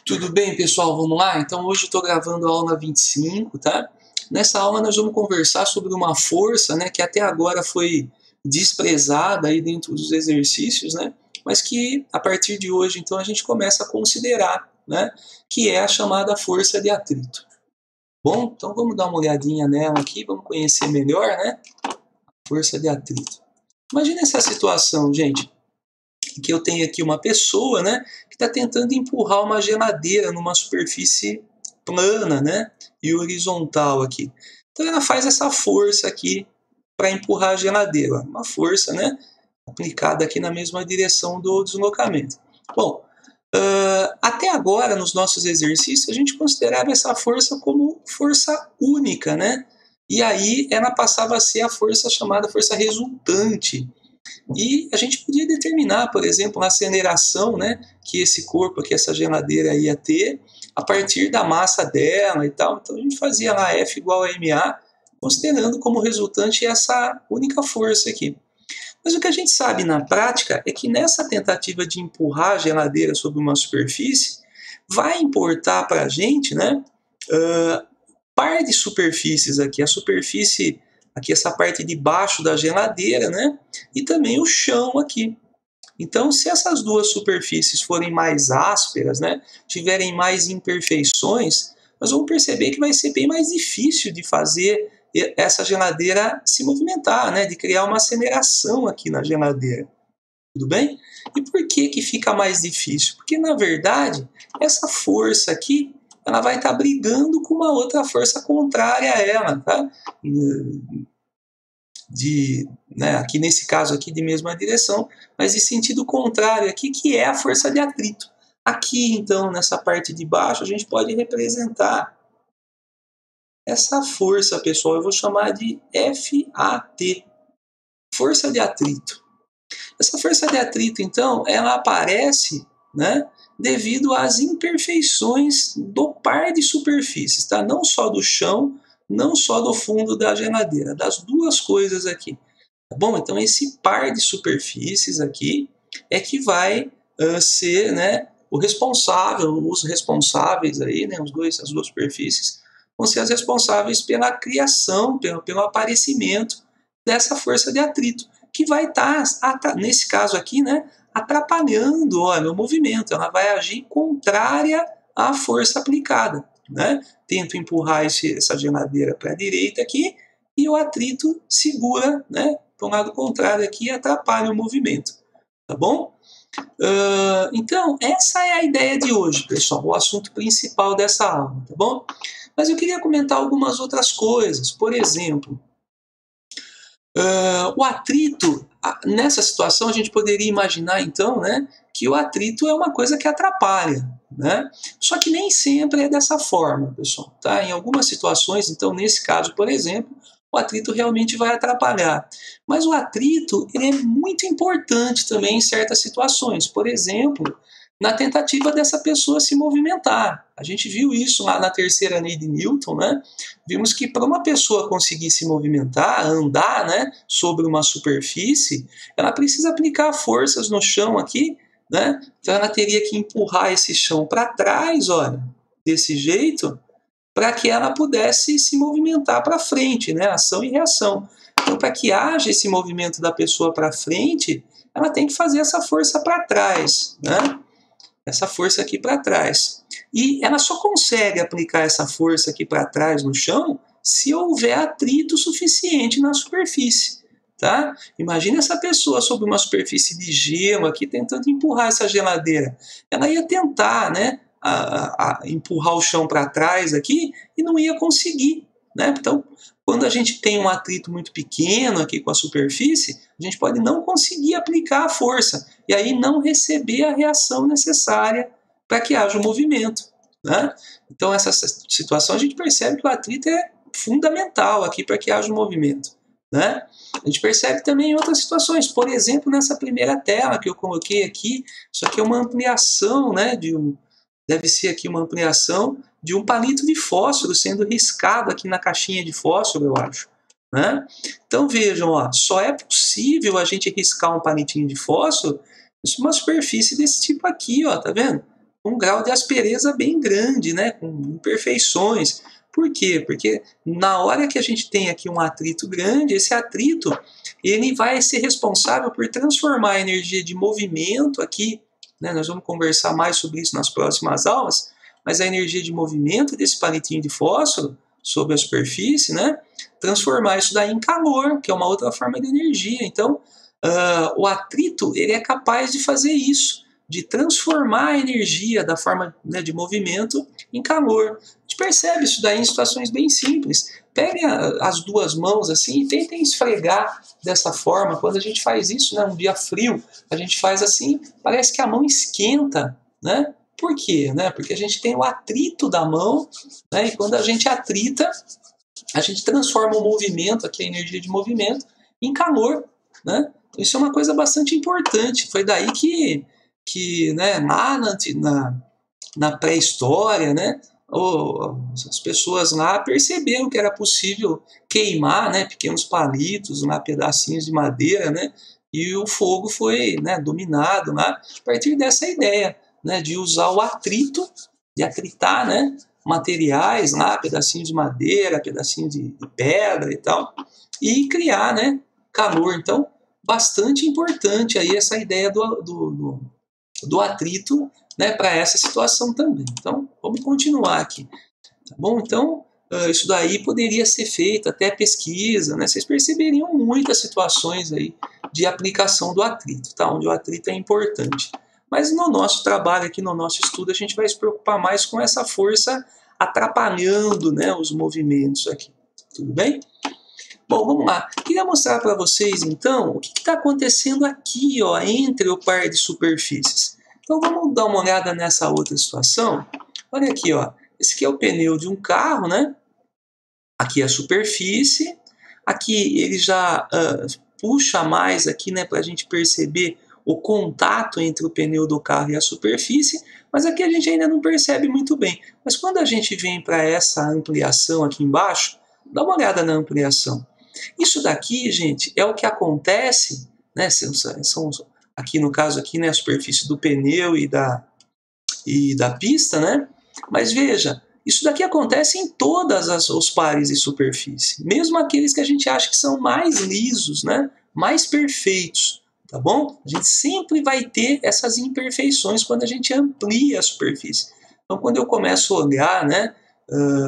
Tudo bem, pessoal? Vamos lá? Então, hoje eu estou gravando a aula 25, tá? Nessa aula nós vamos conversar sobre uma força, né, que até agora foi desprezada aí dentro dos exercícios, né? Mas que, a partir de hoje, então, a gente começa a considerar, né? Que é a chamada força de atrito. Bom, então vamos dar uma olhadinha nela aqui, vamos conhecer melhor, né? Força de atrito. Imagina essa situação, gente, que eu tenho aqui uma pessoa, né, que está tentando empurrar uma geladeira numa superfície plana, né, e horizontal aqui. Então ela faz essa força aqui para empurrar a geladeira, uma força, né, aplicada aqui na mesma direção do deslocamento. Bom, até agora nos nossos exercícios a gente considerava essa força como força única, né, e aí ela passava a ser a força chamada força resultante. E a gente podia determinar, por exemplo, a aceleração, né, que esse corpo, que essa geladeira ia ter, a partir da massa dela e tal. Então a gente fazia lá F igual a ma, considerando como resultante essa única força aqui. Mas o que a gente sabe na prática é que nessa tentativa de empurrar a geladeira sobre uma superfície, vai importar para a gente, né, par de superfícies aqui. A superfície aqui, essa parte de baixo da geladeira, né? E também o chão aqui. Então, se essas duas superfícies forem mais ásperas, né? Tiverem mais imperfeições, nós vamos perceber que vai ser bem mais difícil de fazer essa geladeira se movimentar, né? De criar uma aceleração aqui na geladeira. Tudo bem? E por que que fica mais difícil? Porque, na verdade, essa força aqui, ela vai estar brigando com uma outra força contrária a ela, tá? Né, aqui nesse caso aqui de mesma direção, mas de sentido contrário aqui, que é a força de atrito. Aqui, então, nessa parte de baixo, a gente pode representar essa força, pessoal, eu vou chamar de FAT, força de atrito. Essa força de atrito, então, ela aparece, né, devido às imperfeições do par de superfícies, tá? Não só do chão, não só do fundo da geladeira, das duas coisas aqui. Tá bom? Então, esse par de superfícies aqui é que vai ser, né, o responsável, os responsáveis aí, né, as duas superfícies, vão ser as responsáveis pela criação, pelo aparecimento dessa força de atrito, que vai estar, nesse caso aqui, né, atrapalhando, olha, o movimento. Ela vai agir contrária à força aplicada, né? Tento empurrar essa geladeira para a direita aqui e o atrito segura, né, para o lado contrário aqui e atrapalha o movimento, tá bom? Então, essa é a ideia de hoje, pessoal, o assunto principal dessa aula, tá bom? Mas eu queria comentar algumas outras coisas. Por exemplo, o atrito, nessa situação a gente poderia imaginar então, né, que o atrito é uma coisa que atrapalha, né? Só que nem sempre é dessa forma, pessoal, tá? Em algumas situações, então nesse caso, por exemplo, o atrito realmente vai atrapalhar. Mas o atrito, ele é muito importante também em certas situações. Por exemplo, na tentativa dessa pessoa se movimentar. A gente viu isso lá na terceira lei de Newton, né? Vimos que para uma pessoa conseguir se movimentar, andar, né, sobre uma superfície, ela precisa aplicar forças no chão aqui, né? Então ela teria que empurrar esse chão para trás, olha, desse jeito, para que ela pudesse se movimentar para frente, né? Ação e reação. Então, para que haja esse movimento da pessoa para frente, ela tem que fazer essa força para trás, né? Essa força aqui para trás. E ela só consegue aplicar essa força aqui para trás no chão se houver atrito suficiente na superfície. Tá? Imagina essa pessoa sobre uma superfície de gelo aqui tentando empurrar essa geladeira. Ela ia tentar, né, a empurrar o chão para trás aqui e não ia conseguir. Né? Então, quando a gente tem um atrito muito pequeno aqui com a superfície, a gente pode não conseguir aplicar a força e aí não receber a reação necessária para que haja o movimento. Né? Então, essa situação a gente percebe que o atrito é fundamental aqui para que haja o movimento. Né? A gente percebe também em outras situações, por exemplo, nessa primeira tela que eu coloquei aqui, isso aqui é uma ampliação, né, deve ser aqui uma ampliação de um palito de fósforo sendo riscado aqui na caixinha de fósforo, eu acho. Né? Então vejam, ó, só é possível a gente riscar um palitinho de fósforo em uma superfície desse tipo aqui, ó, tá vendo? um grau de aspereza bem grande, né, com imperfeições. Por quê? Porque na hora que a gente tem aqui um atrito grande, esse atrito ele vai ser responsável por transformar a energia de movimento aqui, né, nós vamos conversar mais sobre isso nas próximas aulas, mas a energia de movimento desse palitinho de fósforo sobre a superfície, né, transformar isso daí em calor, que é uma outra forma de energia. Então, o atrito ele é capaz de fazer isso, de transformar a energia da forma, né, de movimento em calor. A gente percebe isso daí em situações bem simples. Peguem as duas mãos assim e tentem esfregar dessa forma. Quando a gente faz isso, né, um dia frio, a gente faz assim, parece que a mão esquenta, né? Por quê? Né? Porque a gente tem o atrito da mão, né, e quando a gente atrita, a gente transforma o movimento, aqui a energia de movimento, em calor, né? Isso é uma coisa bastante importante. Foi daí que né, na pré-história, né, as pessoas lá perceberam que era possível queimar, né, pequenos palitos, lá, pedacinhos de madeira, né, e o fogo foi, né, dominado lá a partir dessa ideia, né, de usar o atrito, de atritar, né, materiais lá, pedacinhos de madeira, pedacinhos de pedra e tal, e criar, né, calor. Então, bastante importante aí essa ideia do atrito, né, para essa situação também. Então, vamos continuar aqui. Tá bom? Então, isso daí poderia ser feito, até pesquisa, né? Vocês perceberiam muitas situações aí de aplicação do atrito, tá? Onde o atrito é importante. Mas no nosso trabalho aqui, no nosso estudo, a gente vai se preocupar mais com essa força atrapalhando, né, os movimentos aqui. Tudo bem? Bom, vamos lá. Queria mostrar para vocês, então, o que está acontecendo aqui, ó, entre o par de superfícies. Então, vamos dar uma olhada nessa outra situação. Olha aqui, ó. Esse aqui é o pneu de um carro, né? Aqui é a superfície. Aqui ele já puxa mais aqui, né, para a gente perceber o contato entre o pneu do carro e a superfície, mas aqui a gente ainda não percebe muito bem. Mas quando a gente vem para essa ampliação aqui embaixo, dá uma olhada na ampliação. Isso daqui, gente, é o que acontece, né, são aqui no caso aqui, né, a superfície do pneu e da pista, né? Mas veja, isso daqui acontece em todas os pares de superfície, mesmo aqueles que a gente acha que são mais lisos, né, mais perfeitos, tá bom? A gente sempre vai ter essas imperfeições quando a gente amplia a superfície. Então, quando eu começo a olhar, né,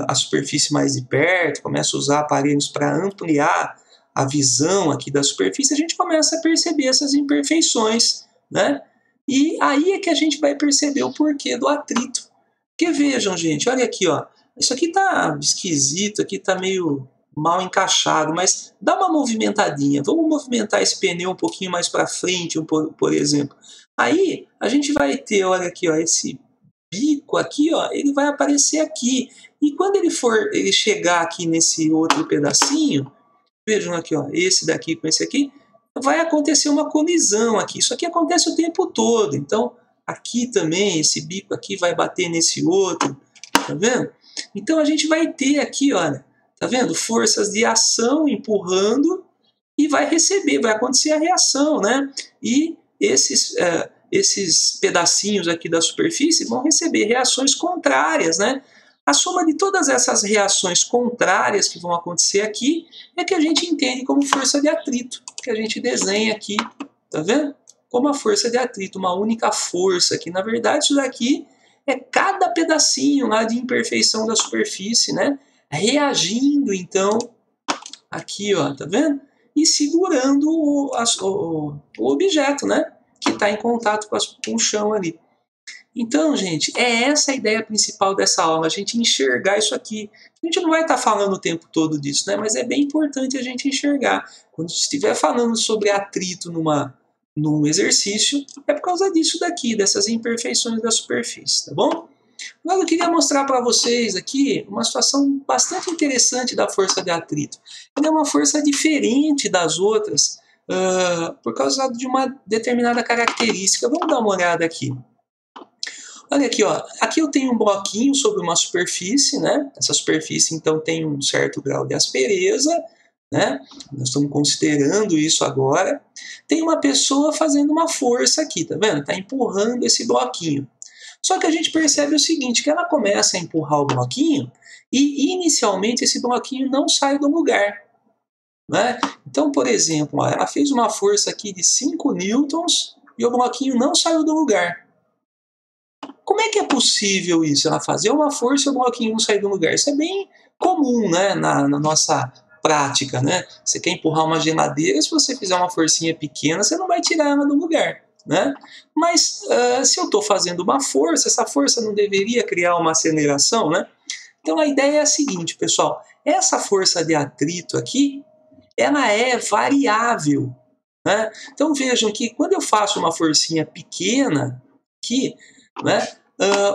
a superfície mais de perto, começa a usar aparelhos para ampliar a visão aqui da superfície, a gente começa a perceber essas imperfeições, né? E aí é que a gente vai perceber o porquê do atrito. Porque vejam, gente, olha aqui, ó, isso aqui tá esquisito, aqui tá meio mal encaixado, mas dá uma movimentadinha. Vamos movimentar esse pneu um pouquinho mais para frente, por exemplo. Aí a gente vai ter, olha aqui, ó, esse bico aqui, ó, ele vai aparecer aqui. E quando ele chegar aqui nesse outro pedacinho, vejam aqui, ó, esse daqui com esse aqui, vai acontecer uma colisão aqui. Isso aqui acontece o tempo todo. Então, aqui também, esse bico aqui vai bater nesse outro, tá vendo? Então, a gente vai ter aqui, olha, tá vendo? Forças de ação empurrando e vai acontecer a reação, né? E esses pedacinhos aqui da superfície vão receber reações contrárias, né? A soma de todas essas reações contrárias que vão acontecer aqui é que a gente entende como força de atrito, que a gente desenha aqui, tá vendo? Como a força de atrito, uma única força, que na verdade isso daqui é cada pedacinho lá de imperfeição da superfície, né? Reagindo então aqui, ó, tá vendo? E segurando o objeto, né? Que está em contato com o chão ali. Então, gente, é essa a ideia principal dessa aula, a gente enxergar isso aqui. A gente não vai estar falando o tempo todo disso, né? Mas é bem importante a gente enxergar. Quando estiver falando sobre atrito num exercício, é por causa disso daqui, dessas imperfeições da superfície, tá bom? Agora eu queria mostrar para vocês aqui uma situação bastante interessante da força de atrito. Ela é uma força diferente das outras por causa de uma determinada característica. Vamos dar uma olhada aqui. Olha aqui, ó. Aqui eu tenho um bloquinho sobre uma superfície, né? Essa superfície, então, tem um certo grau de aspereza, né? Nós estamos considerando isso agora. Tem uma pessoa fazendo uma força aqui, tá vendo? Está empurrando esse bloquinho. Só que a gente percebe o seguinte, que ela começa a empurrar o bloquinho e inicialmente esse bloquinho não sai do lugar. Né? Então, por exemplo, ó, ela fez uma força aqui de 5 newtons e o bloquinho não saiu do lugar. Como é que é possível isso? Ela fazer uma força e o bloquinho não sair do lugar? Isso é bem comum, né, na nossa prática. Né? Você quer empurrar uma geladeira, se você fizer uma forcinha pequena, você não vai tirar ela do lugar. Né? Mas se eu estou fazendo uma força, essa força não deveria criar uma aceleração? Né? Então a ideia é a seguinte, pessoal. Essa força de atrito aqui, ela é variável. Né? Então vejam que quando eu faço uma forcinha pequena aqui, né,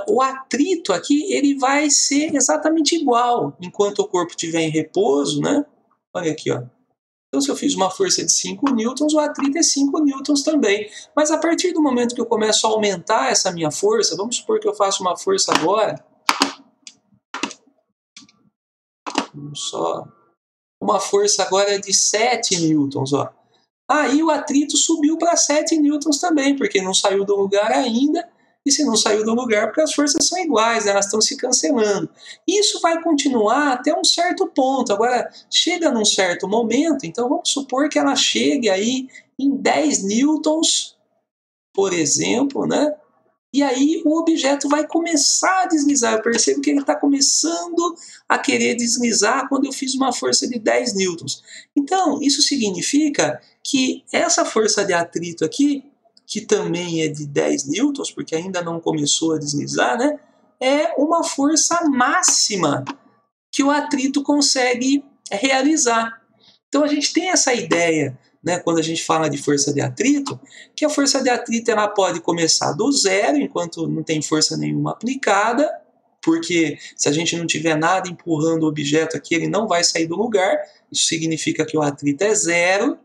o atrito aqui ele vai ser exatamente igual enquanto o corpo estiver em repouso. Né? Olha aqui, ó. Então, se eu fiz uma força de 5 newtons, o atrito é 5 newtons também. Mas a partir do momento que eu começo a aumentar essa minha força, vamos supor que eu faço uma força agora. Uma força agora de 7 newtons. Ó. Aí o atrito subiu para 7 newtons também, porque não saiu do lugar ainda. E se não saiu do lugar, porque as forças são iguais, elas estão se cancelando. Isso vai continuar até um certo ponto. Agora, chega num certo momento, então vamos supor que ela chegue aí em 10 newtons, por exemplo, né? E aí o objeto vai começar a deslizar. Eu percebo que ele está começando a querer deslizar quando eu fiz uma força de 10 newtons. Então, isso significa que essa força de atrito aqui, que também é de 10 newtons, porque ainda não começou a deslizar, né, é uma força máxima que o atrito consegue realizar. Então a gente tem essa ideia, né, quando a gente fala de força de atrito, que a força de atrito ela pode começar do zero, enquanto não tem força nenhuma aplicada, porque se a gente não tiver nada empurrando o objeto aqui, ele não vai sair do lugar, isso significa que o atrito é zero.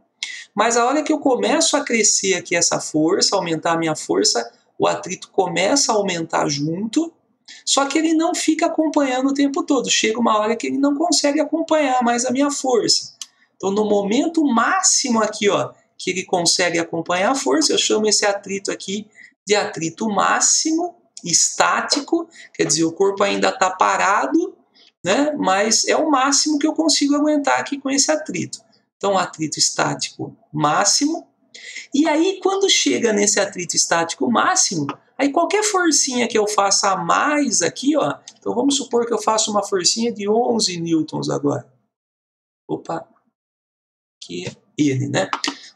Mas a hora que eu começo a crescer aqui essa força, aumentar a minha força, o atrito começa a aumentar junto, só que ele não fica acompanhando o tempo todo. Chega uma hora que ele não consegue acompanhar mais a minha força. Então, no momento máximo aqui, ó, que ele consegue acompanhar a força, eu chamo esse atrito aqui de atrito máximo, estático, quer dizer, o corpo ainda está parado, né, mas é o máximo que eu consigo aguentar aqui com esse atrito. Então, atrito estático máximo. E aí, quando chega nesse atrito estático máximo, aí qualquer forcinha que eu faça a mais aqui, ó, então vamos supor que eu faço uma forcinha de 11 newtons agora. Opa, aqui é ele, né?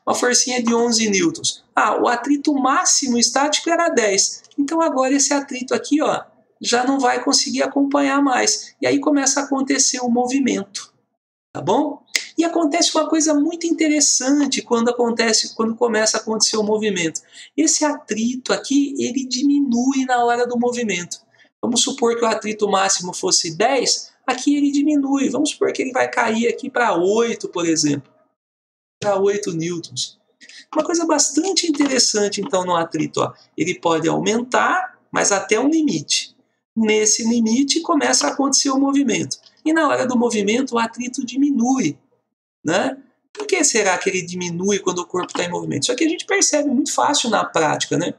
Uma forcinha de 11 newtons. O atrito máximo estático era 10. Então agora esse atrito aqui, ó, já não vai conseguir acompanhar mais. E aí começa a acontecer o movimento. Tá bom? E acontece uma coisa muito interessante quando começa a acontecer o movimento. Esse atrito aqui, ele diminui na hora do movimento. Vamos supor que o atrito máximo fosse 10, aqui ele diminui. Vamos supor que ele vai cair aqui para 8, por exemplo. Para 8 newtons. Uma coisa bastante interessante, então, no atrito. Ó. Ele pode aumentar, mas até um limite. Nesse limite, começa a acontecer o movimento. E na hora do movimento, o atrito diminui. Né? Por que será que ele diminui quando o corpo está em movimento? Isso aqui a gente percebe muito fácil na prática, né?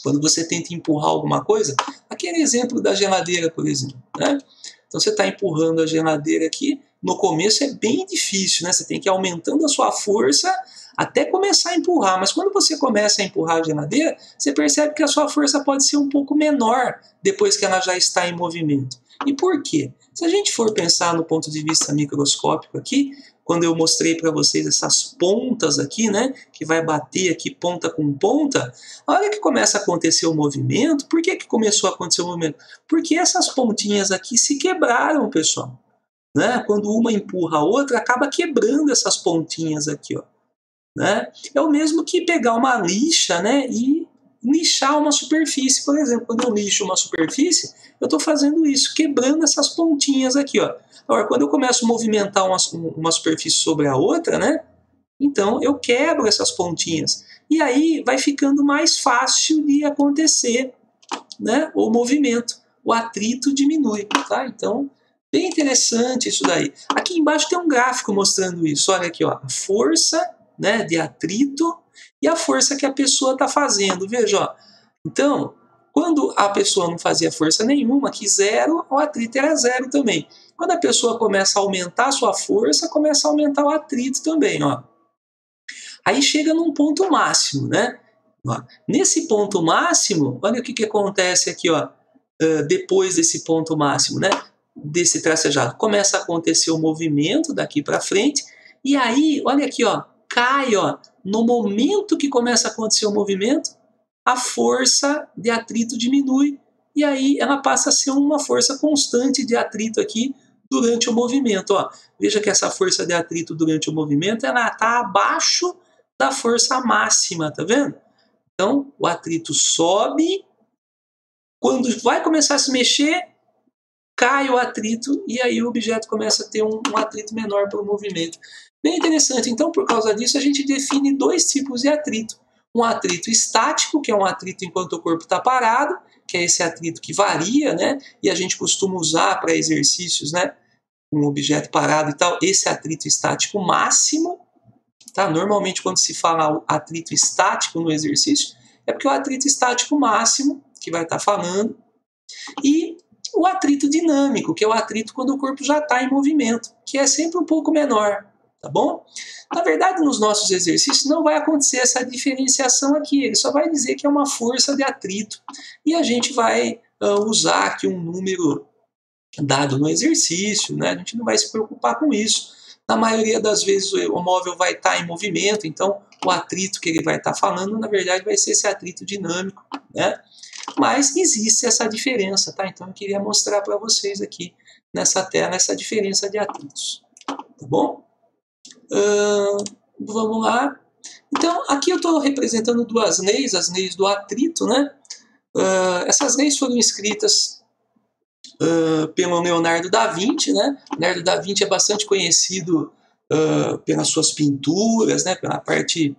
Quando você tenta empurrar alguma coisa, aquele exemplo da geladeira, por exemplo, né? Então você está empurrando a geladeira aqui, no começo é bem difícil, né? Você tem que ir aumentando a sua força até começar a empurrar, mas quando você começa a empurrar a geladeira, você percebe que a sua força pode ser um pouco menor depois que ela já está em movimento. E por quê? Se a gente for pensar no ponto de vista microscópico aqui, quando eu mostrei para vocês essas pontas aqui, né, que vai bater aqui ponta com ponta, a hora que começa a acontecer o movimento, por que começou a acontecer o movimento? Porque essas pontinhas aqui se quebraram, pessoal. Né? Quando uma empurra a outra, acaba quebrando essas pontinhas aqui, ó. Né? É o mesmo que pegar uma lixa, né, e lixar uma superfície, por exemplo. Quando eu lixo uma superfície, eu estou fazendo isso, quebrando essas pontinhas aqui, ó. Agora, quando eu começo a movimentar uma superfície sobre a outra, né, então eu quebro essas pontinhas. E aí vai ficando mais fácil de acontecer, né, o movimento. O atrito diminui. Tá? Então, bem interessante isso daí. Aqui embaixo tem um gráfico mostrando isso. Olha aqui, ó, a força, né, de atrito e a força que a pessoa está fazendo. Veja, ó. Então, Quando a pessoa não fazia força nenhuma, aqui zero, o atrito era zero também. Quando a pessoa começa a aumentar a sua força, começa a aumentar o atrito também, ó. Aí chega num ponto máximo, né? Ó, nesse ponto máximo, olha o que acontece aqui, ó, depois desse ponto máximo, né? Desse tracejado. Começa a acontecer o movimento daqui para frente, e aí, olha aqui, ó, cai, ó, no momento que começa a acontecer o movimento, a força de atrito diminui, e aí ela passa a ser uma força constante de atrito aqui durante o movimento. Ó. Veja que essa força de atrito durante o movimento ela está abaixo da força máxima, tá vendo? Então, o atrito sobe, quando vai começar a se mexer, cai o atrito, e aí o objeto começa a ter um atrito menor pelo movimento. Bem interessante. Então, por causa disso, a gente define dois tipos de atrito. Um atrito estático, que é um atrito enquanto o corpo está parado, que é esse atrito que varia, né? E a gente costuma usar para exercícios, né? Um objeto parado e tal, esse atrito estático máximo, tá? Normalmente quando se fala atrito estático no exercício, é porque é o atrito estático máximo que vai estar falando, e o atrito dinâmico, que é o atrito quando o corpo já está em movimento, que é sempre um pouco menor, tá bom? Na verdade, nos nossos exercícios não vai acontecer essa diferenciação aqui, ele só vai dizer que é uma força de atrito, e a gente vai usar aqui um número dado no exercício, né? A gente não vai se preocupar com isso. Na maioria das vezes o móvel vai estar em movimento, então o atrito que ele vai estar falando, na verdade, vai ser esse atrito dinâmico, né? Mas existe essa diferença, tá? Então eu queria mostrar para vocês aqui nessa tela essa diferença de atritos, tá bom? Vamos lá. Então aqui eu estou representando duas leis, as leis do atrito, né? Essas leis foram escritas pelo Leonardo da Vinci, né? Leonardo da Vinci é bastante conhecido pelas suas pinturas, né? Pela parte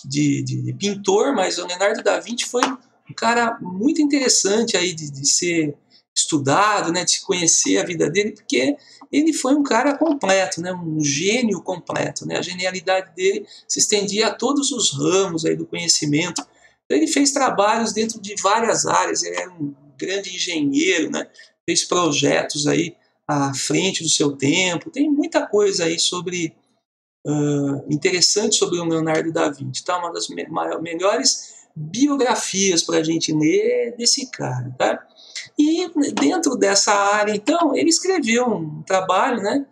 de pintor, mas o Leonardo da Vinci foi um cara muito interessante aí de ser estudado, né? De se conhecer a vida dele, porque ele foi um cara completo, né? Um gênio completo, né? A genialidade dele se estendia a todos os ramos aí do conhecimento. Então, ele fez trabalhos dentro de várias áreas, ele era um grande engenheiro, né? Fez projetos aí à frente do seu tempo, tem muita coisa aí sobre interessante sobre o Leonardo da Vinci, tá? Uma das melhores biografias para a gente ler desse cara, tá? E dentro dessa área, então, ele escreveu um trabalho, né?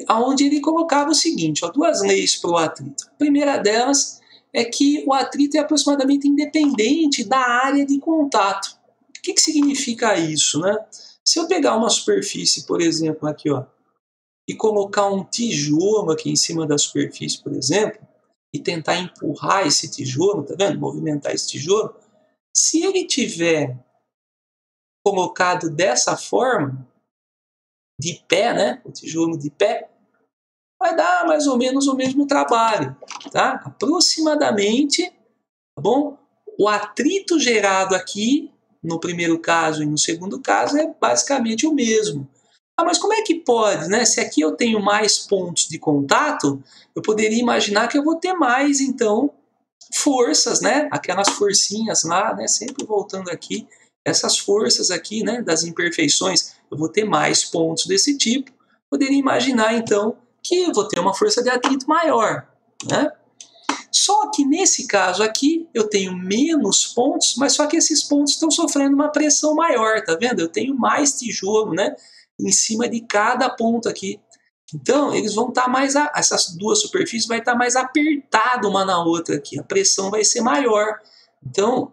Onde ele colocava o seguinte, ó, duas leis para o atrito. A primeira delas é que o atrito é aproximadamente independente da área de contato. O que significa isso, né? Se eu pegar uma superfície, por exemplo, aqui, ó, e colocar um tijolo aqui em cima da superfície, por exemplo, e tentar empurrar esse tijolo, tá vendo? Movimentar esse tijolo, se ele tiver colocado dessa forma, de pé, né? O tijolo de pé, vai dar mais ou menos o mesmo trabalho, tá? Aproximadamente, tá bom? O atrito gerado aqui, no primeiro caso e no segundo caso, é basicamente o mesmo. Ah, mas como é que pode, né? Se aqui eu tenho mais pontos de contato, eu poderia imaginar que eu vou ter mais, então, forças, né? Aquelas forcinhas lá, né? Sempre voltando aqui, essas forças aqui, né? Das imperfeições, eu vou ter mais pontos desse tipo. Poderia imaginar, então, que eu vou ter uma força de atrito maior, né? Só que nesse caso aqui, eu tenho menos pontos, mas só que esses pontos estão sofrendo uma pressão maior, tá vendo? Eu tenho mais tijolo, né? Em cima de cada ponto aqui. Então, eles vão estar mais... essas duas superfícies vai estar mais apertado uma na outra aqui. A pressão vai ser maior. Então,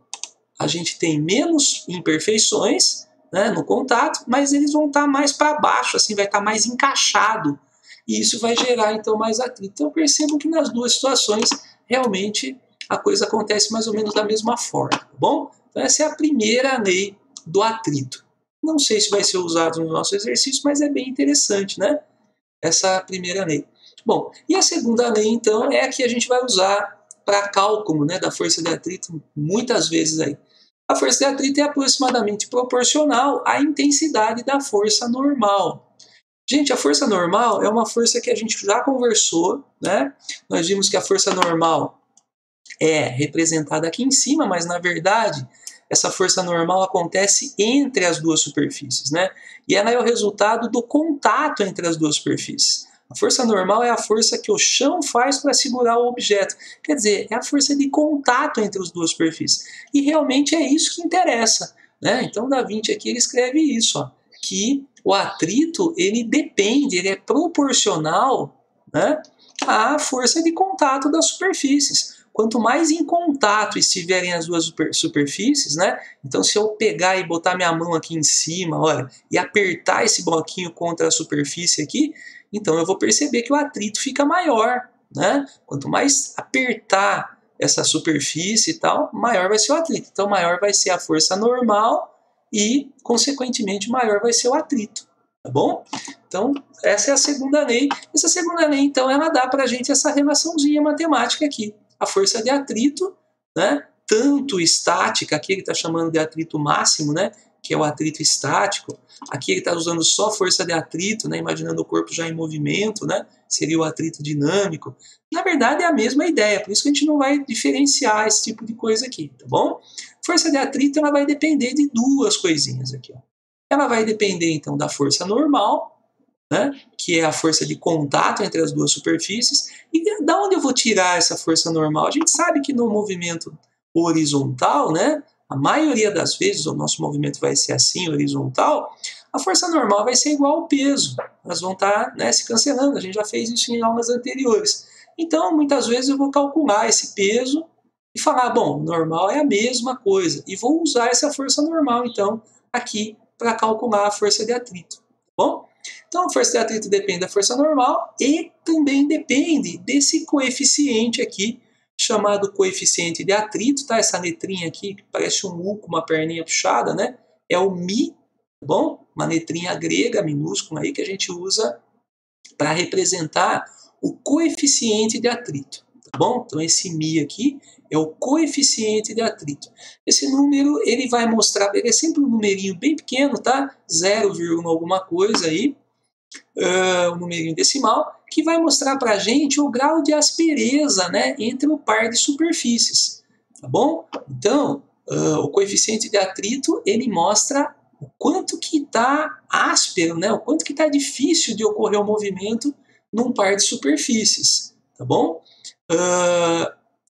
a gente tem menos imperfeições, né, no contato, mas eles vão estar mais para baixo, assim, vai estar mais encaixado. E isso vai gerar, então, mais atrito. Então, percebam que nas duas situações, realmente, a coisa acontece mais ou menos da mesma forma, tá bom? Então, essa é a primeira lei do atrito. Não sei se vai ser usado no nosso exercício, mas é bem interessante, né? Essa primeira lei. Bom, e a segunda lei, então, é a que a gente vai usar para cálculo, né, da força de atrito muitas vezes aí. A força de atrito é aproximadamente proporcional à intensidade da força normal. Gente, a força normal é uma força que a gente já conversou, né? Nós vimos que a força normal é representada aqui em cima, mas na verdade essa força normal acontece entre as duas superfícies, né? E ela é o resultado do contato entre as duas superfícies. A força normal é a força que o chão faz para segurar o objeto. Quer dizer, é a força de contato entre as duas superfícies. E realmente é isso que interessa, né? Então, Da Vinci aqui ele escreve isso, ó, que o atrito ele depende, ele é proporcional, né, à força de contato das superfícies. Quanto mais em contato estiverem as duas superfícies, né? Então, se eu pegar e botar minha mão aqui em cima, olha, e apertar esse bloquinho contra a superfície aqui, então eu vou perceber que o atrito fica maior, né? Quanto mais apertar essa superfície e tal, maior vai ser o atrito. Então, maior vai ser a força normal e, consequentemente, maior vai ser o atrito. Tá bom? Então, essa é a segunda lei. Essa segunda lei, então, ela dá para a gente essa relaçãozinha matemática aqui. A força de atrito, né, tanto estática, aqui ele está chamando de atrito máximo, né, que é o atrito estático. Aqui ele está usando só força de atrito, né, imaginando o corpo já em movimento, né, seria o atrito dinâmico. Na verdade, é a mesma ideia, por isso que a gente não vai diferenciar esse tipo de coisa aqui, tá bom? Força de atrito ela vai depender de duas coisinhas aqui. Ó. Ela vai depender, então, da força normal, né, que é a força de contato entre as duas superfícies. E da onde eu vou tirar essa força normal? A gente sabe que no movimento horizontal, né, a maioria das vezes o nosso movimento vai ser assim, horizontal, a força normal vai ser igual ao peso. Elas vão estar, né, se cancelando. A gente já fez isso em aulas anteriores. Então, muitas vezes eu vou calcular esse peso e falar, bom, normal é a mesma coisa. E vou usar essa força normal, então, aqui para calcular a força de atrito. Tá bom? Então, a força de atrito depende da força normal e também depende desse coeficiente aqui, chamado coeficiente de atrito, tá? Essa letrinha aqui, que parece um U com uma perninha puxada, né? É o Mi, tá bom? Uma letrinha grega minúscula aí que a gente usa para representar o coeficiente de atrito, tá bom? Então, esse Mi aqui é o coeficiente de atrito. Esse número, ele vai mostrar, ele é sempre um numerinho bem pequeno, tá? 0, alguma coisa aí, um numerinho decimal, que vai mostrar para a gente o grau de aspereza, né, entre o par de superfícies, tá bom? Então, o coeficiente de atrito, ele mostra o quanto que está áspero, né, o quanto que está difícil de ocorrer o movimento num par de superfícies, tá bom?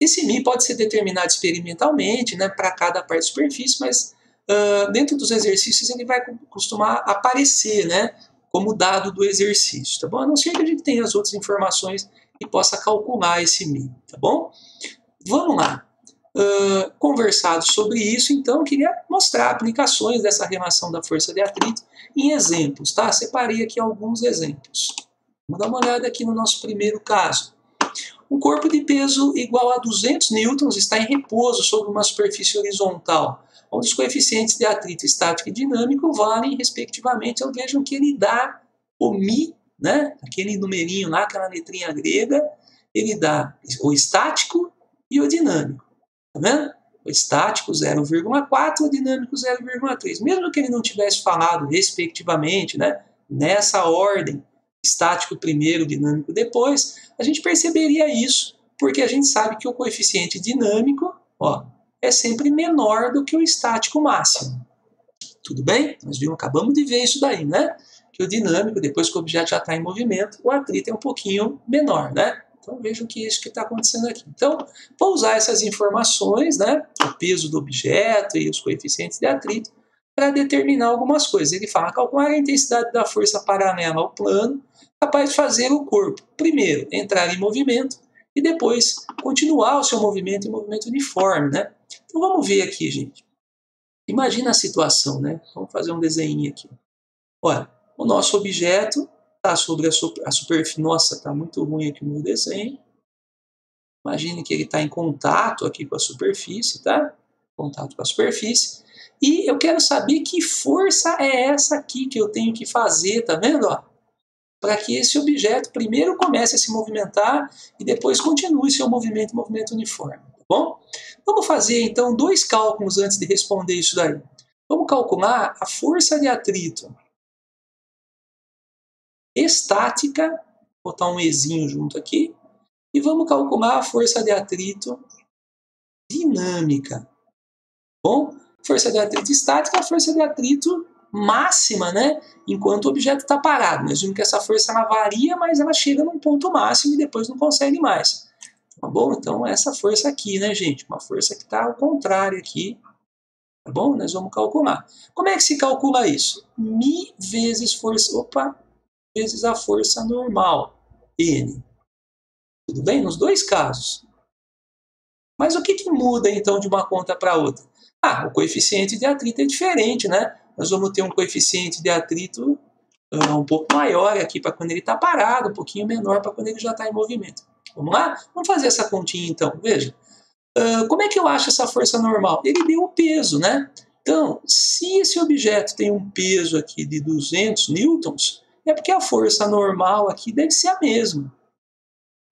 Esse Mi pode ser determinado experimentalmente, né, para cada par de superfície, mas dentro dos exercícios ele vai costumar aparecer, né, como dado do exercício, tá bom? A não ser que a gente tenha as outras informações e possa calcular esse Mi, tá bom? Vamos lá. Conversado sobre isso, então, eu queria mostrar aplicações dessa relação da força de atrito em exemplos, tá? Separei aqui alguns exemplos. Vamos dar uma olhada aqui no nosso primeiro caso. Um corpo de peso igual a 200 newtons está em repouso sobre uma superfície horizontal, onde os coeficientes de atrito estático e dinâmico valem, respectivamente, então vejam que ele dá o Mi, né? Aquele numerinho lá, aquela letrinha grega, ele dá o estático e o dinâmico. Tá vendo? O estático 0,4, o dinâmico 0,3. Mesmo que ele não tivesse falado, respectivamente, né? Nessa ordem, estático primeiro, dinâmico depois, a gente perceberia isso, porque a gente sabe que o coeficiente dinâmico, ó, é sempre menor do que o estático máximo. Tudo bem? Nós acabamos de ver isso daí, né? Que o dinâmico, depois que o objeto já está em movimento, o atrito é um pouquinho menor, né? Então vejam que é isso que está acontecendo aqui. Então, vou usar essas informações, né? O peso do objeto e os coeficientes de atrito, para determinar algumas coisas. Ele fala calcular a intensidade da força paralela ao plano, capaz de fazer o corpo, primeiro, entrar em movimento e depois continuar o seu movimento em movimento uniforme, né? Então vamos ver aqui, gente. Imagina a situação, né? Vamos fazer um desenho aqui. Olha, o nosso objeto está sobre a superfície. Nossa, está muito ruim aqui o meu desenho. Imagine que ele está em contato aqui com a superfície, tá? Contato com a superfície. E eu quero saber que força é essa aqui que eu tenho que fazer, tá vendo? Para que esse objeto primeiro comece a se movimentar e depois continue seu movimento uniforme, tá bom? Vamos fazer então dois cálculos antes de responder isso daí. Vamos calcular a força de atrito estática, vou botar um Ezinho junto aqui, e vamos calcular a força de atrito dinâmica. Bom, Força de atrito estática é a força de atrito máxima, né? Enquanto o objeto está parado. Nós vimos que essa força ela varia, mas ela chega num ponto máximo e depois não consegue mais. Tá bom? Então, essa força aqui, né, gente? Uma força que está ao contrário aqui. Tá bom? Nós vamos calcular. Como é que se calcula isso? Mi vezes força... Opa! Vezes a força normal. N. Tudo bem? Nos dois casos. Mas o que muda, então, de uma conta para outra? O coeficiente de atrito é diferente, né? Nós vamos ter um coeficiente de atrito um pouco maior aqui para quando ele está parado, um pouquinho menor para quando ele já está em movimento. Vamos lá? Vamos fazer essa continha, então. Veja. Como é que eu acho essa força normal? Ele deu o peso, né? Então, se esse objeto tem um peso aqui de 200 newtons, é porque a força normal aqui deve ser a mesma.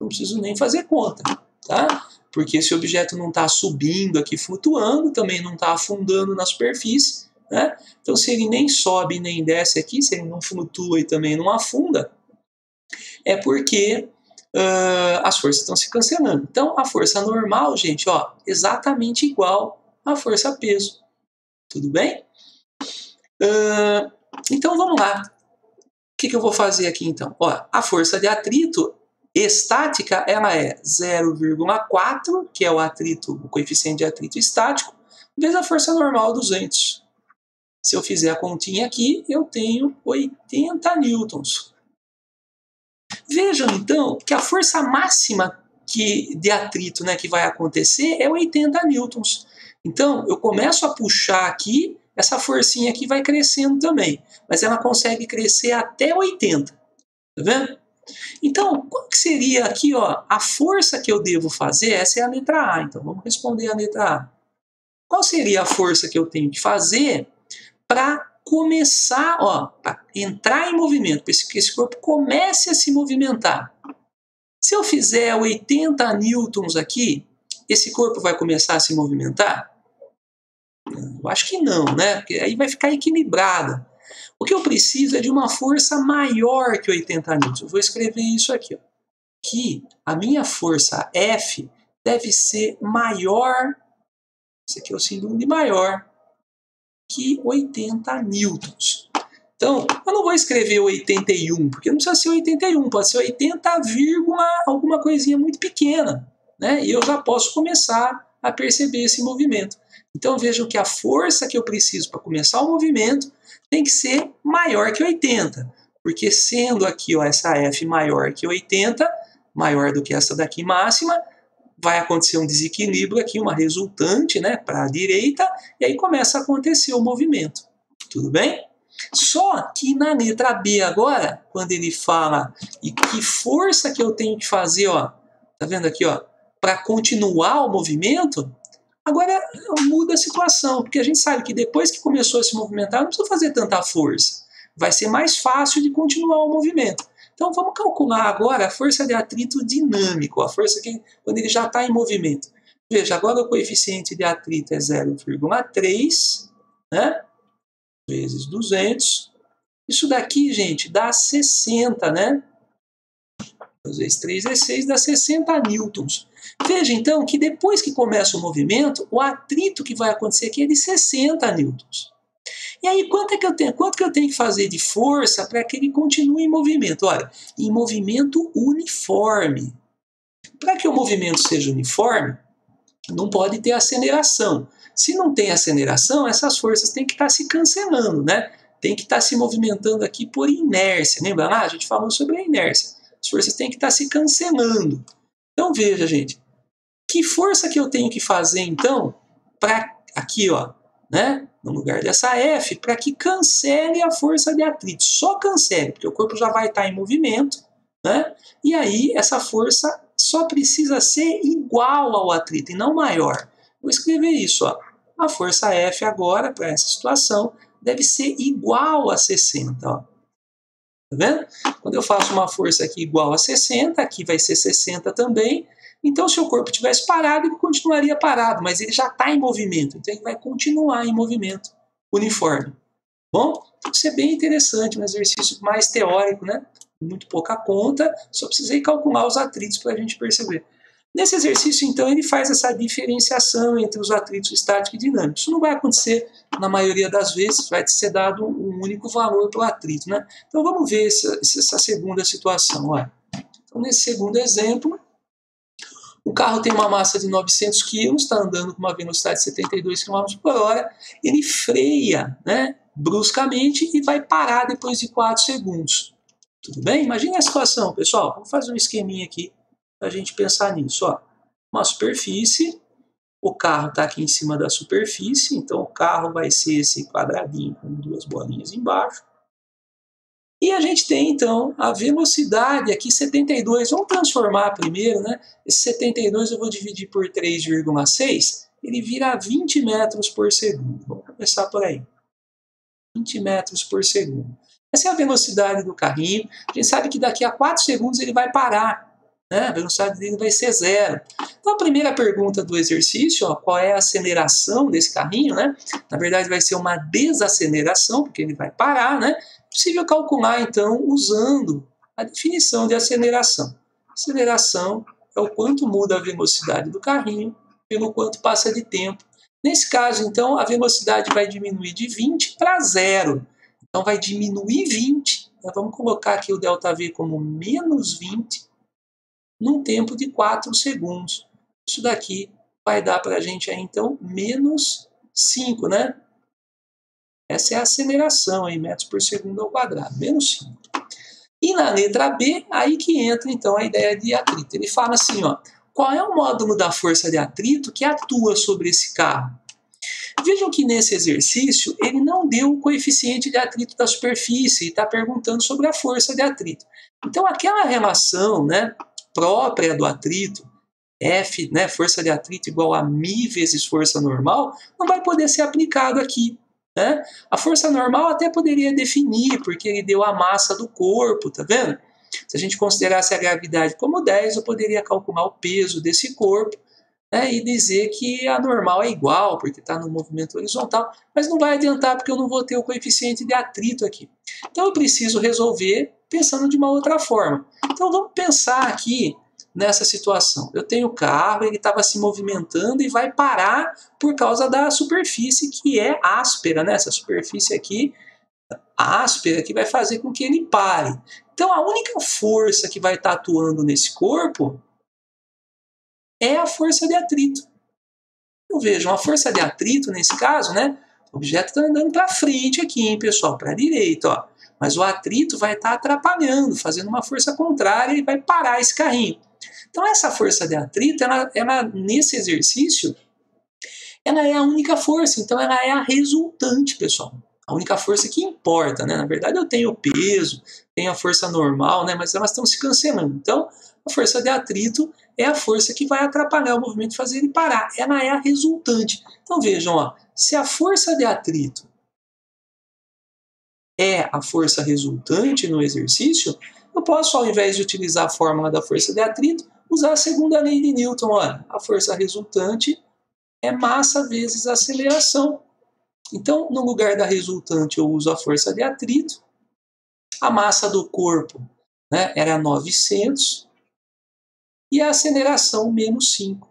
Não preciso nem fazer conta, tá? Porque esse objeto não está subindo aqui, flutuando, também não está afundando na superfície, né? Então, se ele nem sobe nem desce aqui, se ele não flutua e também não afunda, é porque as forças estão se cancelando. Então, a força normal, gente, ó, exatamente igual à força peso. Tudo bem? Então, vamos lá. O que eu vou fazer aqui, então? Ó, a força de atrito estática, ela é 0,4, que é o atrito, o coeficiente de atrito estático, vezes a força normal, 200. Se eu fizer a continha aqui, eu tenho 80 newtons. Vejam, então, que a força máxima de atrito, né, que vai acontecer é 80 newtons. Então, eu começo a puxar aqui, essa forcinha aqui vai crescendo também, mas ela consegue crescer até 80. Tá vendo? Então, qual que seria aqui, ó, a força que eu devo fazer? Essa é a letra A, então vamos responder a letra A. Qual seria a força que eu tenho que fazer para começar, ó, para entrar em movimento, para que esse corpo comece a se movimentar? Se eu fizer 80 newtons aqui, esse corpo vai começar a se movimentar? Eu acho que não, né? Porque aí vai ficar equilibrada. O que eu preciso é de uma força maior que 80 newtons. Eu vou escrever isso aqui, ó. Que a minha força F deve ser maior, esse aqui é o símbolo de maior, que 80 newtons. Então, eu não vou escrever 81, porque não precisa ser 81, pode ser 80, alguma coisinha muito pequena, né? E eu já posso começar a perceber esse movimento. Então, vejam que a força que eu preciso para começar o movimento tem que ser maior que 80, porque sendo aqui, ó, essa F maior que 80, maior do que essa daqui máxima, vai acontecer um desequilíbrio aqui, uma resultante, né, para a direita, e aí começa a acontecer o movimento. Tudo bem? Só que na letra B agora, quando ele fala e que força que eu tenho que fazer, ó, tá vendo aqui, ó, para continuar o movimento, agora muda a situação, porque a gente sabe que depois que começou a se movimentar, não precisa fazer tanta força. Vai ser mais fácil de continuar o movimento. Então vamos calcular agora a força de atrito dinâmico, a força que quando ele já está em movimento. Veja, agora o coeficiente de atrito é 0,3, né? Vezes 200. Isso daqui, gente, dá 60, né? 2 vezes 3 é 6, dá 60 newtons. Veja, então, que depois que começa o movimento, o atrito que vai acontecer aqui é de 60 newtons. E aí, quanto que eu tenho que fazer de força para que ele continue em movimento? Olha, em movimento uniforme. Para que o movimento seja uniforme, não pode ter aceleração. Se não tem aceleração, essas forças têm que estar se cancelando, né? Tem que estar se movimentando aqui por inércia. Lembra lá? A gente falou sobre a inércia. As forças têm que estar se cancelando. Então, veja, gente. Que força que eu tenho que fazer, então, para aqui, ó, né? No lugar dessa F, para que cancele a força de atrito. Só cancele, porque o corpo já vai estar em movimento, né? E aí, essa força só precisa ser igual ao atrito e não maior. Vou escrever isso, ó. A força F agora, para essa situação, deve ser igual a 60, ó. Tá vendo? Quando eu faço uma força aqui igual a 60, aqui vai ser 60 também. Então, se o corpo tivesse parado, ele continuaria parado, mas ele já está em movimento, então ele vai continuar em movimento uniforme. Bom, isso é bem interessante, um exercício mais teórico, né? Muito pouca conta, só precisei calcular os atritos para a gente perceber. Nesse exercício, então, ele faz essa diferenciação entre os atritos estáticos e dinâmicos. Isso não vai acontecer na maioria das vezes, vai ser dado um único valor para o atrito, né? Então, vamos ver essa segunda situação. Olha. Então, nesse segundo exemplo, o carro tem uma massa de 900 kg, está andando com uma velocidade de 72 km por hora, ele freia, né, bruscamente e vai parar depois de 4 segundos. Tudo bem? Imagine a situação, pessoal. Vamos fazer um esqueminha aqui para a gente pensar nisso. Ó. Uma superfície, o carro está aqui em cima da superfície, então o carro vai ser esse quadradinho com duas bolinhas embaixo. E a gente tem, então, a velocidade aqui, 72. Vamos transformar primeiro, né? Esse 72 eu vou dividir por 3,6, ele vira 20 metros por segundo. Vamos começar por aí. 20 metros por segundo. Essa é a velocidade do carrinho. A gente sabe que daqui a 4 segundos ele vai parar. Né? A velocidade dele vai ser 0. Então, a primeira pergunta do exercício, ó, qual é a aceleração desse carrinho? Né? Na verdade, vai ser uma desaceleração, porque ele vai parar, né? É possível calcular, então, usando a definição de aceleração. Aceleração é o quanto muda a velocidade do carrinho pelo quanto passa de tempo. Nesse caso, então, a velocidade vai diminuir de 20 para 0. Então, vai diminuir 20. Então, vamos colocar aqui o ΔV como menos 20 num tempo de 4 segundos. Isso daqui vai dar para a gente, aí, então, menos 5, né? Essa é a aceleração em metros por segundo ao quadrado, menos 5. E na letra B, aí que entra então a ideia de atrito. Ele fala assim, ó, qual é o módulo da força de atrito que atua sobre esse carro? Vejam que nesse exercício ele não deu o coeficiente de atrito da superfície e está perguntando sobre a força de atrito. Então aquela relação, né, própria do atrito, F, né, força de atrito igual a μ vezes força normal, não vai poder ser aplicado aqui. Né? A força normal até poderia definir, porque ele deu a massa do corpo, tá vendo? Se a gente considerasse a gravidade como 10, eu poderia calcular o peso desse corpo, né, e dizer que a normal é igual, porque está no movimento horizontal, mas não vai adiantar porque eu não vou ter o coeficiente de atrito aqui. Então eu preciso resolver pensando de uma outra forma. Então vamos pensar aqui nessa situação. Eu tenho o carro, ele estava se movimentando e vai parar por causa da superfície que é áspera, né? Essa superfície aqui, áspera, que vai fazer com que ele pare. Então a única força que vai estar atuando nesse corpo é a força de atrito. Então vejam, a força de atrito nesse caso, né? O objeto está andando para frente aqui, hein, pessoal, para a direita, ó. Mas o atrito vai estar atrapalhando, fazendo uma força contrária e vai parar esse carrinho. Então essa força de atrito, ela nesse exercício, ela é a única força, então ela é a resultante, pessoal. A única força que importa, né? Na verdade eu tenho o peso, tenho a força normal, né? Mas elas estão se cancelando. Então a força de atrito é a força que vai atrapalhar o movimento e fazer ele parar. Ela é a resultante. Então vejam, ó, se a força de atrito é a força resultante no exercício, eu posso, ao invés de utilizar a fórmula da força de atrito, usar a segunda lei de Newton. Olha, a força resultante é massa vezes aceleração. Então, no lugar da resultante, eu uso a força de atrito. A massa do corpo, né, era 900 e a aceleração menos 5.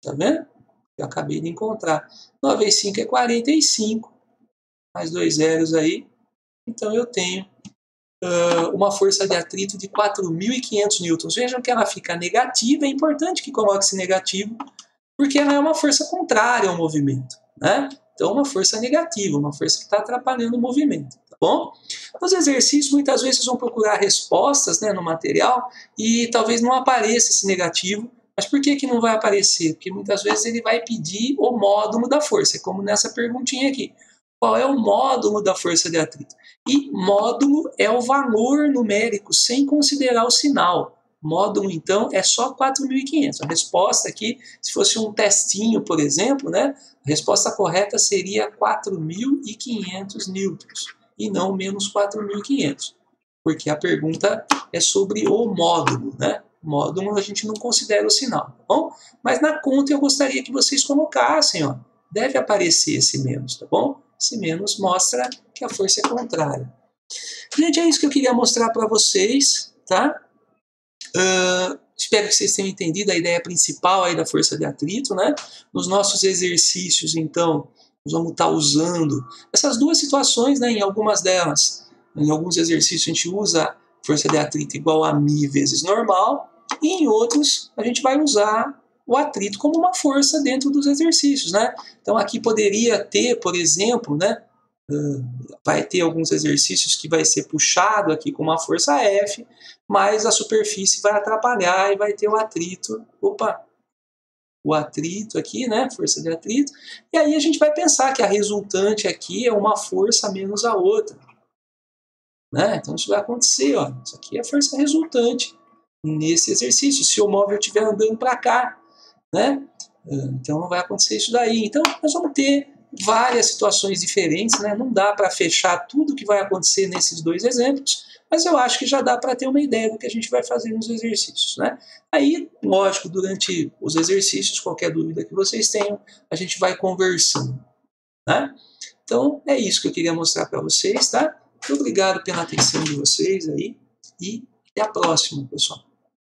Tá vendo? Eu acabei de encontrar. 9 vezes 5 é 45. Mais 2 zeros aí. Então, eu tenho uma força de atrito de 4.500 newtons. Vejam que ela fica negativa, é importante que coloque-se negativo, porque ela é uma força contrária ao movimento, né? Então, uma força negativa, uma força que está atrapalhando o movimento, tá bom? Nos exercícios, muitas vezes, vocês vão procurar respostas, né, no material e talvez não apareça esse negativo. Mas por que não vai aparecer? Porque muitas vezes ele vai pedir o módulo da força, como nessa perguntinha aqui. Qual é o módulo da força de atrito? E módulo é o valor numérico, sem considerar o sinal. Módulo, então, é só 4.500. A resposta aqui, se fosse um testinho, por exemplo, né, a resposta correta seria 4.500 newtons, e não menos 4.500. Porque a pergunta é sobre o módulo, né? Módulo a gente não considera o sinal, tá bom? Mas na conta eu gostaria que vocês colocassem, ó, deve aparecer esse menos, tá bom? Esse menos mostra que a força é contrária. Gente, é isso que eu queria mostrar para vocês, tá? Espero que vocês tenham entendido a ideia principal aí da força de atrito, né? Nos nossos exercícios, então, nós vamos estar usando essas duas situações, né? Em algumas delas, em alguns exercícios a gente usa força de atrito igual a μ vezes normal, e em outros a gente vai usar o atrito como uma força dentro dos exercícios, né? Então aqui poderia ter, por exemplo, né? Vai ter alguns exercícios que vai ser puxado aqui com uma força F, mas a superfície vai atrapalhar e vai ter o atrito. Opa! O atrito aqui, né? Força de atrito. E aí a gente vai pensar que a resultante aqui é uma força menos a outra. Né? Então isso vai acontecer, ó. Isso aqui é a força resultante nesse exercício. Se o móvel estiver andando para cá, né? Então não vai acontecer isso daí. Então nós vamos ter várias situações diferentes, né? Não dá para fechar tudo que vai acontecer nesses dois exemplos, mas eu acho que já dá para ter uma ideia do que a gente vai fazer nos exercícios, né? Aí, lógico, durante os exercícios, qualquer dúvida que vocês tenham, a gente vai conversando, né? Então é isso que eu queria mostrar para vocês, tá? Muito obrigado pela atenção de vocês aí e até a próxima, pessoal.